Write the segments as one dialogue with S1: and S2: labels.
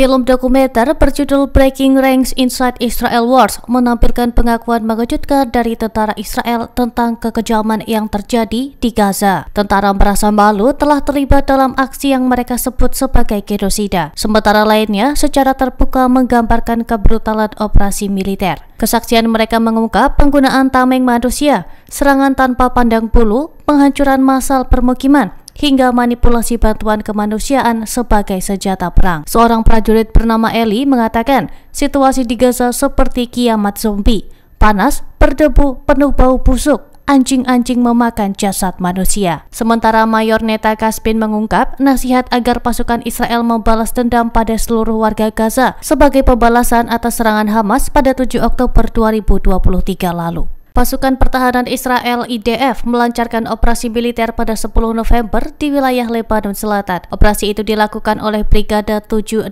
S1: Film dokumenter berjudul Breaking Ranks Inside Israel Wars menampilkan pengakuan mengejutkan dari tentara Israel tentang kekejaman yang terjadi di Gaza. Tentara merasa malu telah terlibat dalam aksi yang mereka sebut sebagai genosida. Sementara lainnya secara terbuka menggambarkan kebrutalan operasi militer. Kesaksian mereka mengungkap penggunaan tameng manusia, serangan tanpa pandang bulu, penghancuran massal permukiman, hingga manipulasi bantuan kemanusiaan sebagai senjata perang. Seorang prajurit bernama Eli mengatakan, situasi di Gaza seperti kiamat zombie, panas, berdebu, penuh bau busuk, anjing-anjing memakan jasad manusia. Sementara Mayor Neta Kaspin mengungkap nasihat agar pasukan Israel membalas dendam pada seluruh warga Gaza sebagai pembalasan atas serangan Hamas pada 7 Oktober 2023 lalu. Pasukan Pertahanan Israel IDF melancarkan operasi militer pada 10 November di wilayah Lebanon Selatan. Operasi itu dilakukan oleh Brigade 769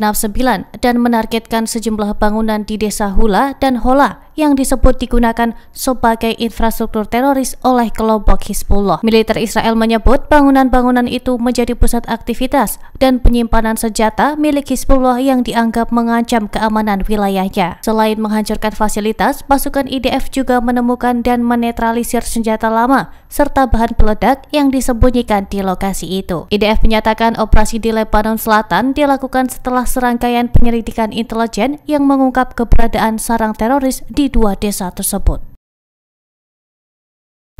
S1: dan menargetkan sejumlah bangunan di desa Hula dan Hola yang disebut digunakan sebagai infrastruktur teroris oleh kelompok Hizbullah. Militer Israel menyebut bangunan-bangunan itu menjadi pusat aktivitas dan penyimpanan senjata milik Hizbullah yang dianggap mengancam keamanan wilayahnya. Selain menghancurkan fasilitas, pasukan IDF juga menemukan dan menetralisir senjata lama serta bahan peledak yang disembunyikan di lokasi itu. IDF menyatakan operasi di Lebanon Selatan dilakukan setelah serangkaian penyelidikan intelijen yang mengungkap keberadaan sarang teroris di 2 desa tersebut.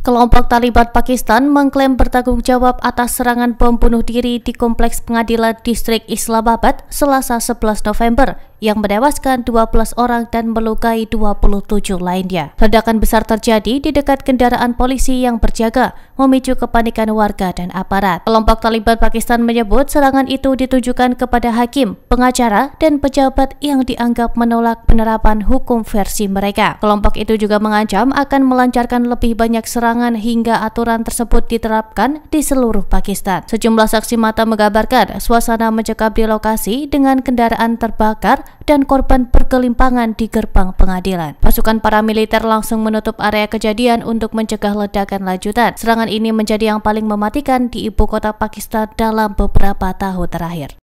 S1: Kelompok Taliban Pakistan mengklaim bertanggung jawab atas serangan bom bunuh diri di Kompleks Pengadilan Distrik Islamabad Selasa 11 November yang menewaskan 12 orang dan melukai 27 lainnya. Ledakan besar terjadi di dekat kendaraan polisi yang berjaga, memicu kepanikan warga dan aparat. Kelompok Taliban Pakistan menyebut serangan itu ditujukan kepada hakim, pengacara, dan pejabat yang dianggap menolak penerapan hukum versi mereka. Kelompok itu juga mengancam akan melancarkan lebih banyak serangan hingga aturan tersebut diterapkan di seluruh Pakistan. Sejumlah saksi mata menggambarkan suasana mencekam di lokasi dengan kendaraan terbakar dan korban bergelimpangan di gerbang pengadilan. Pasukan paramiliter langsung menutup area kejadian untuk mencegah ledakan lanjutan. Serangan ini menjadi yang paling mematikan di ibu kota Pakistan dalam beberapa tahun terakhir.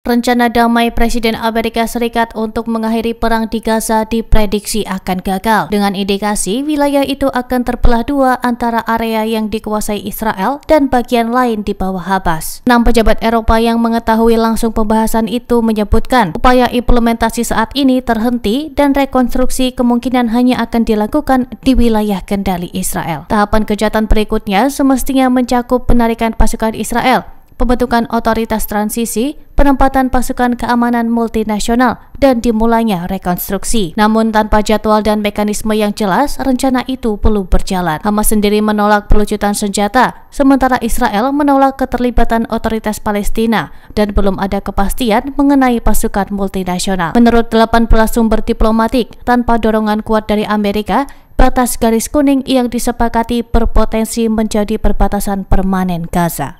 S1: Rencana damai Presiden Amerika Serikat untuk mengakhiri perang di Gaza diprediksi akan gagal. Dengan indikasi wilayah itu akan terbelah dua antara area yang dikuasai Israel dan bagian lain di bawah Hamas. 6 pejabat Eropa yang mengetahui langsung pembahasan itu menyebutkan upaya implementasi saat ini terhenti dan rekonstruksi kemungkinan hanya akan dilakukan di wilayah kendali Israel. Tahapan kejahatan berikutnya semestinya mencakup penarikan pasukan Israel, pembentukan otoritas transisi, penempatan pasukan keamanan multinasional, dan dimulainya rekonstruksi. Namun tanpa jadwal dan mekanisme yang jelas, rencana itu belum berjalan. Hamas sendiri menolak pelucutan senjata, sementara Israel menolak keterlibatan otoritas Palestina, dan belum ada kepastian mengenai pasukan multinasional. Menurut 18 sumber diplomatik, tanpa dorongan kuat dari Amerika, batas garis kuning yang disepakati berpotensi menjadi perbatasan permanen Gaza.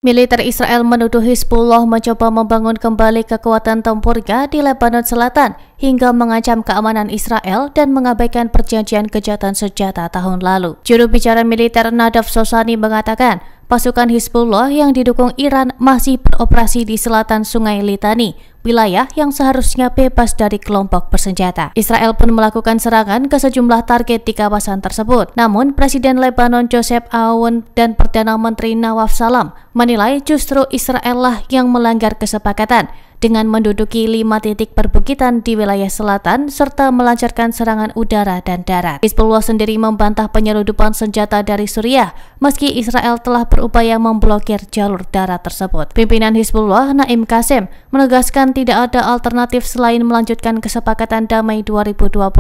S1: Militer Israel menuduh Hizbullah mencoba membangun kembali kekuatan tempurnya di Lebanon Selatan hingga mengancam keamanan Israel dan mengabaikan perjanjian gencatan senjata tahun lalu. Juru bicara militer Nadav Shoshani mengatakan, pasukan Hizbullah yang didukung Iran masih beroperasi di selatan Sungai Litani, wilayah yang seharusnya bebas dari kelompok bersenjata. Israel pun melakukan serangan ke sejumlah target di kawasan tersebut. Namun, Presiden Lebanon Joseph Aoun dan Perdana Menteri Nawaf Salam menilai justru Israel lah yang melanggar kesepakatan dengan menduduki 5 titik perbukitan di wilayah selatan serta melancarkan serangan udara dan darat. Hizbullah sendiri membantah penyelundupan senjata dari Suriah, meski Israel telah berupaya memblokir jalur darat tersebut. Pimpinan Hizbullah, Naim Qassem, menegaskan tidak ada alternatif selain melanjutkan kesepakatan damai 2024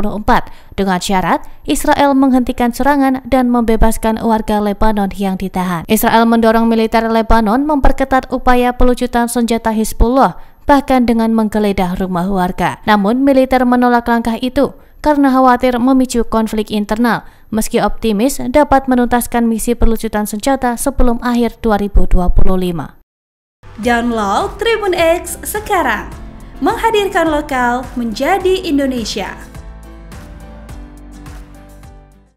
S1: dengan syarat Israel menghentikan serangan dan membebaskan warga Lebanon yang ditahan. Israel mendorong militer Lebanon memperketat upaya pelucutan senjata Hizbullah, bahkan dengan menggeledah rumah warga. Namun militer menolak langkah itu karena khawatir memicu konflik internal, meski optimis dapat menuntaskan misi pelucutan senjata sebelum akhir 2025.
S2: Download Tribun X sekarang, menghadirkan lokal menjadi Indonesia.